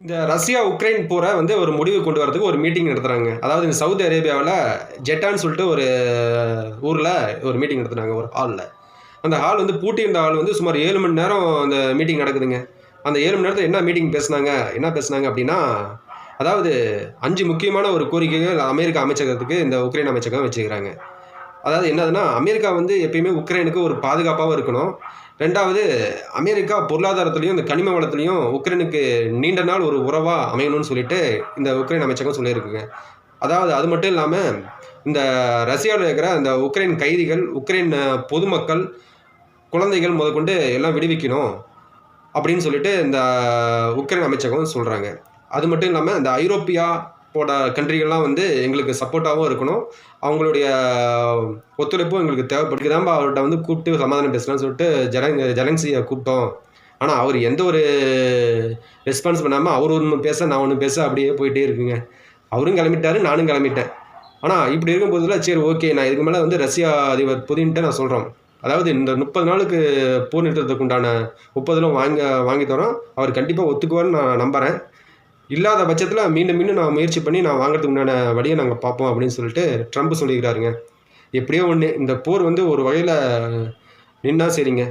இந்த Russia Ukraine போரை வந்து ஒரு முடிவு கொண்டு வரதுக்கு ஒரு மீட்டிங் நடத்துறாங்க. அதாவது இந்த சவுதி அரேபியாவுல ஜெட்டான்னு சொல்லிட்டு ஒரு ஊர்ல ஒரு மீட்டிங் நடத்துனாங்க ஒரு ஹால்ல. அந்த ஹால் வந்து பூட்டியிருந்த ஹால் வந்து சுமார் 7 மணி நேரம் அந்த மீட்டிங் நடக்குதுங்க. அந்த 7 மணி நேரத்துல என்ன பேசுனாங்க அப்டின்னா, அதாவது 5 முக்கியமான ஒரு கோரிக்கைகள் அமெரிக்கா அமைச்சகத்துக்கு இந்த உக்ரைன் அமைச்சகம் வச்சுக்கிறாங்க. அதாவது என்னதுன்னா, அமெரிக்கா வந்து எப்பயுமே உக்ரைனுக்கு ஒரு பாதுகாப்பாவும் இருக்கணும். 2வது அமெரிக்கா பொருளாதாரத்திலயும், இந்த கனிம வளத்திலயும் உக்ரைனுக்கு நீண்ட நாள் ஒரு உறவா அமையணும்னு சொல்லிட்டு, இந்த உக்ரைன் அமைச்சகம் சொல்லியிருக்குங்க. அதாவது அது மட்டும் இல்லாம, இந்த ரஷ்யாவுல இருக்கிற அந்த உக்ரைன் கைதிகள், உக்ரைன் பொதுமக்கள், குழந்தைகள் முதற்கொண்டு எல்லாம் விடுவிக்கணும். அப்படின்னு சொல்லிட்டு இந்த உக்ரைன் அமைச்சகம் சொல்றாங்க. அது மட்டும் இல்லாம, இந்த ஐரோப்பியா போட கண்ட்ரிகள்லாம் வந்து எங்களுக்கு சப்போர்ட்டாவும் இருக்கணும். அவங்களுடைய ஒத்துழைப்பும் எங்களுக்கு தேவைப்படுது. இதுக்கு தான்பா அவர்ட்ட வந்து கூப்பிட்டு சமாதானம் பேசலாம்னு சொல்லிட்டு ஜெலன்ஸ்கிய கூப்பிட்டோம். ஆனா, அவரு எந்த ஒரு ரெஸ்பான்ஸ் பண்ணாம, அவரு ஒண்ணு பேச, நான் ஒண்ணு பேச அப்படியே போயிட்டே இருக்குங்க. அவரும் கிளம்பிட்டாரு, நானும் கிளம்பிட்டேன். ஆனா, இப்படி இருக்கும்போதுல சரி ஓகே நான் இதுக்கு மேல வந்து ரஷ்யா அதிபர் புதின்ட்ட நான் சொல்றோம். அதாவது இந்த 30 நாளுக்கு போர் நிறுத்தத்துக்கு உண்டான ஒப்புதலும் வாங்கி தரோம். அவர் கண்டிப்பா ஒத்துக்குவார்ன்னு நான் நம்புறேன். இல்லாத பட்சத்தில மீண்டும் மீண்டும் நான் முயற்சி பண்ணி நான் வாங்குறதுக்கு உண்டான வழிய நாங்க பார்ப்போம் அப்படின்னு சொல்லிட்டு ட்ரம்ப் சொல்லியிருக்காருங்க. எப்படியோ ஒண்ணு இந்த போர் வந்து ஒரு வகையில நின்னா சரிங்க.